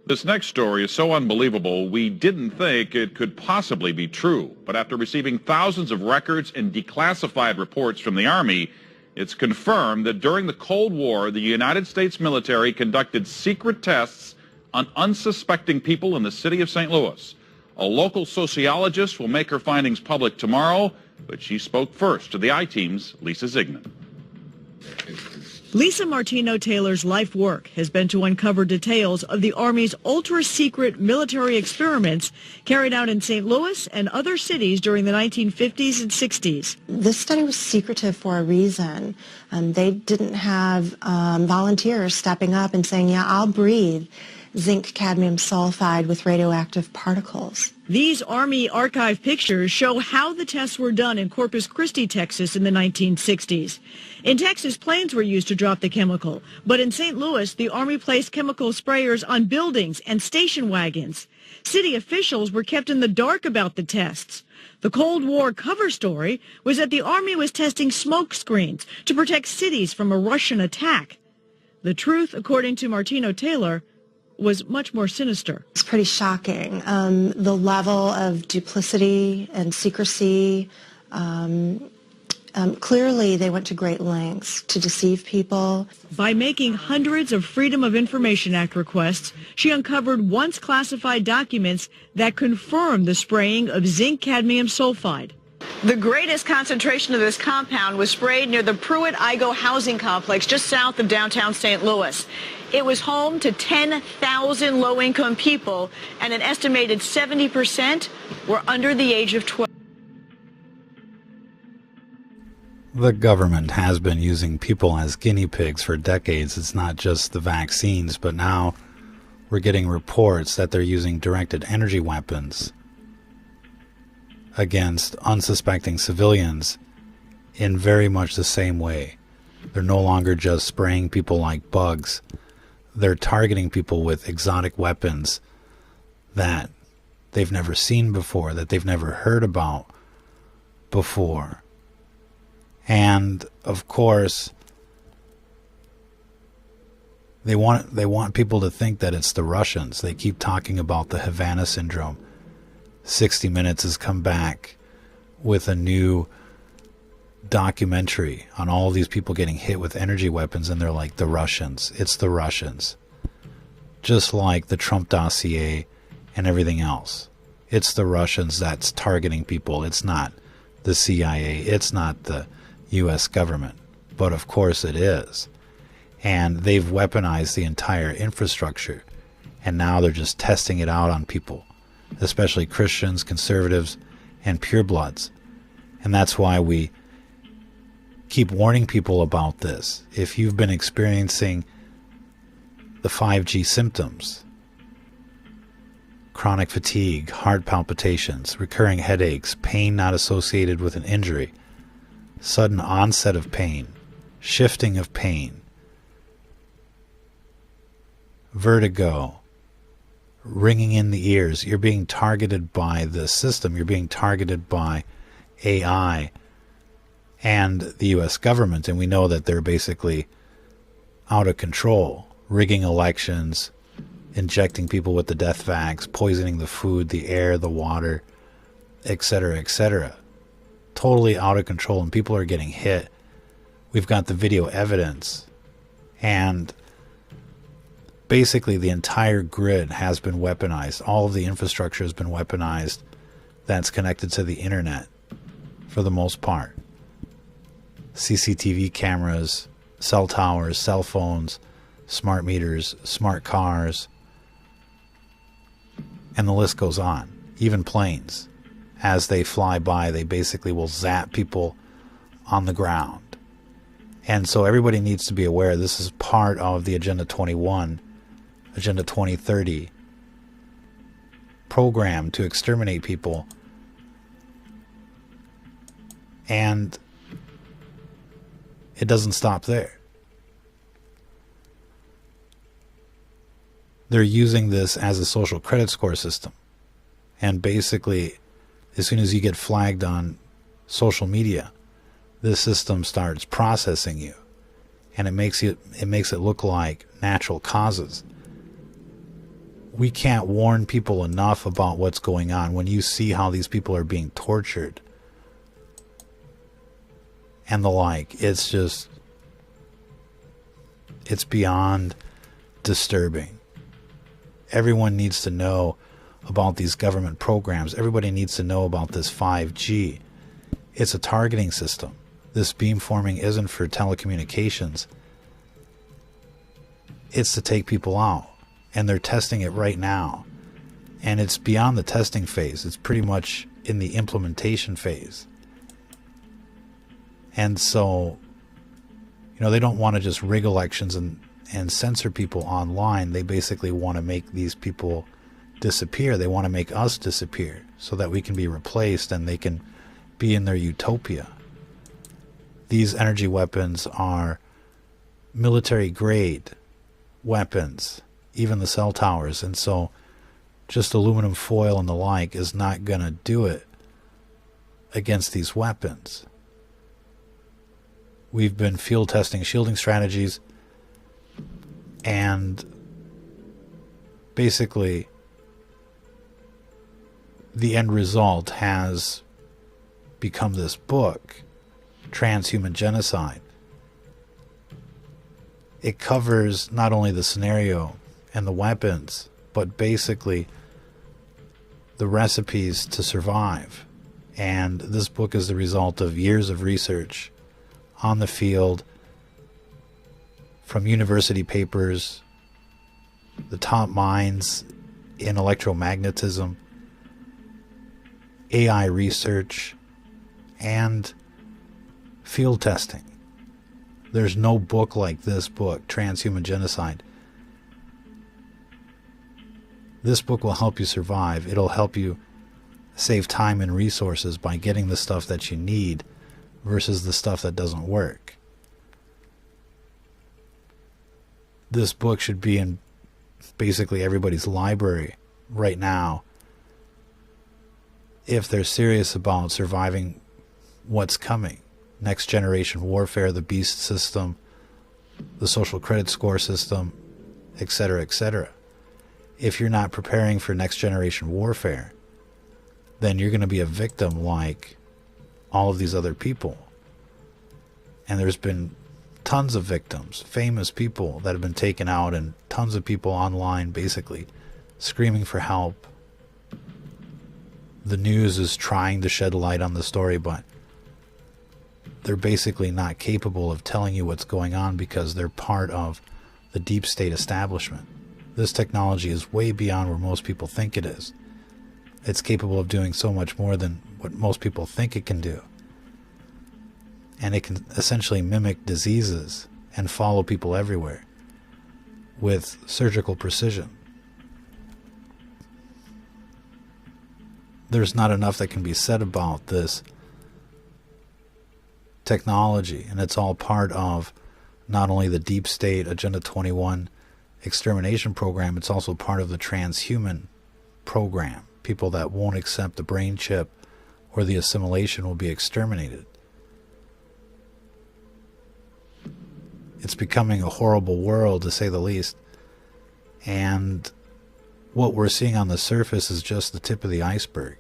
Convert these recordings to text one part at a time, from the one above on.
This next story is so unbelievable, we didn't think it could possibly be true. But after receiving thousands of records and declassified reports from the Army, it's confirmed that during the Cold War, the United States military conducted secret tests on unsuspecting people in the city of St. Louis. A local sociologist will make her findings public tomorrow, but she spoke first to the I-Team's Lisa Zigman. Lisa Martino-Taylor's life work has been to uncover details of the Army's ultra-secret military experiments carried out in St. Louis and other cities during the 1950s and 60s. This study was secretive for a reason. They didn't have volunteers stepping up and saying, yeah, I'll breathe zinc cadmium sulfide with radioactive particles. These Army archive pictures show how the tests were done in Corpus Christi, Texas in the 1960s. In Texas, planes were used to drop the chemical, but in St. Louis, the Army placed chemical sprayers on buildings and station wagons. City officials were kept in the dark about the tests. The Cold War cover story was that the Army was testing smoke screens to protect cities from a Russian attack. The truth, according to Martino-Taylor, was much more sinister. It's pretty shocking. The level of duplicity and secrecy, clearly they went to great lengths to deceive people. By making hundreds of Freedom of Information Act requests, she uncovered once classified documents that confirmed the spraying of zinc cadmium sulfide. The greatest concentration of this compound was sprayed near the Pruitt-Igoe housing complex just south of downtown St. Louis. It was home to 10,000 low-income people, and an estimated 70% were under the age of 12. The government has been using people as guinea pigs for decades. It's not just the vaccines, but now we're getting reports that they're using directed energy weapons against unsuspecting civilians in very much the same way. They're no longer just spraying people like bugs. They're targeting people with exotic weapons that they've never seen before, that they've never heard about before. And of course, they want people to think that it's the Russians. They keep talking about the Havana syndrome. 60 Minutes has come back with a new documentary on all of these people getting hit with energy weapons, and they're like, the Russians. It's the Russians. Just like the Trump dossier and everything else. It's the Russians that's targeting people. It's not the CIA. It's not the U.S. government. But of course it is. And they've weaponized the entire infrastructure. And now they're just testing it out on people, especially Christians, conservatives, and purebloods. And that's why we keep warning people about this. If you've been experiencing the 5G symptoms, chronic fatigue, heart palpitations, recurring headaches, pain not associated with an injury, sudden onset of pain, shifting of pain, vertigo, ringing in the ears, you're being targeted by the system, you're being targeted by AI and the U.S. government, and we know that they're basically out of control, rigging elections, injecting people with the death vax, poisoning the food, the air, the water, etc., etc. Totally out of control, and people are getting hit. We've got the video evidence, and basically the entire grid has been weaponized. All of the infrastructure has been weaponized that's connected to the internet for the most part. CCTV cameras, cell towers, cell phones, smart meters, smart cars, and the list goes on. Even planes, as they fly by, they basically will zap people on the ground. And so everybody needs to be aware this is part of the Agenda 21, Agenda 2030 program to exterminate people. And it doesn't stop there. They're using this as a social credit score system. And basically, as soon as you get flagged on social media, this system starts processing you. And it makes it look like natural causes, we can't warn people enough about what's going on. When you see how these people are being tortured and the like, it's beyond disturbing. Everyone needs to know about these government programs. Everybody needs to know about this 5G. It's a targeting system. This beamforming isn't for telecommunications. It's to take people out. And they're testing it right now. And it's beyond the testing phase. It's pretty much in the implementation phase. And so, they don't want to just rig elections and censor people online. They basically want to make these people disappear. They want to make us disappear so that we can be replaced and they can be in their utopia. These energy weapons are military grade weapons, even the cell towers, and so just aluminum foil and the like is not going to do it against these weapons. We've been field testing shielding strategies, and basically the end result has become this book, Transhuman Genocide. It covers not only the scenario and the weapons, but basically the recipes to survive. And this book is the result of years of research on the field, from university papers, the top minds in electromagnetism, AI research, and field testing. There's no book like this book, Transhuman Genocide. This book will help you survive. It'll help you save time and resources by getting the stuff that you need versus the stuff that doesn't work. This book should be in basically everybody's library right now if they're serious about surviving what's coming. Next generation warfare, the beast system, the social credit score system, etc., etc. If you're not preparing for next generation warfare, then you're going to be a victim like all of these other people. And there's been tons of victims, famous people that have been taken out, and tons of people online basically screaming for help. The news is trying to shed light on the story, but they're basically not capable of telling you what's going on because they're part of the deep state establishment. This technology is way beyond where most people think it is. It's capable of doing so much more than what most people think it can do. And it can essentially mimic diseases and follow people everywhere with surgical precision. There's not enough that can be said about this technology, and it's all part of not only the deep state Agenda 21 extermination program, it's also part of the transhuman program. People that won't accept the brain chip or the assimilation will be exterminated. It's becoming a horrible world, to say the least, and what we're seeing on the surface is just the tip of the iceberg.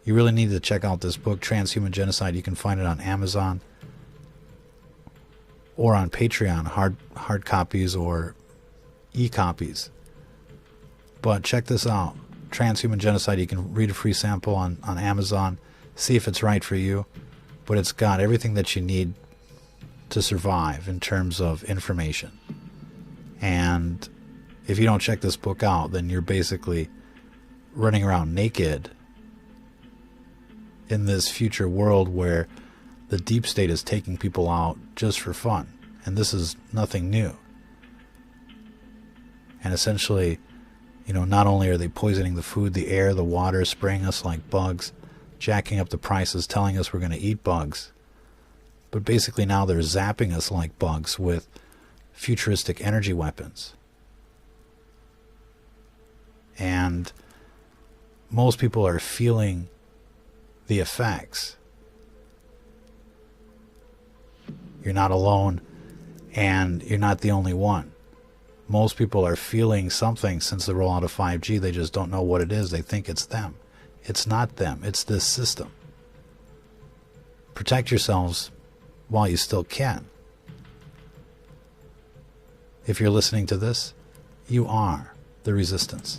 You really need to check out this book, Transhuman Genocide. You can find it on Amazon or on Patreon, hard copies or e-copies. But check this out, Transhuman Genocide. You can read a free sample on Amazon, see if it's right for you. But it's got everything that you need to survive in terms of information. And if you don't check this book out, then you're basically running around naked in this future world where the deep state is taking people out just for fun. And this is nothing new. And essentially, not only are they poisoning the food, the air, the water, spraying us like bugs, jacking up the prices, telling us we're going to eat bugs, but basically now they're zapping us like bugs with futuristic energy weapons. And most people are feeling the effects. You're not alone, and you're not the only one. Most people are feeling something since the rollout of 5G. They just don't know what it is. They think it's them. It's not them. It's this system. Protect yourselves while you still can. If you're listening to this, you are the resistance.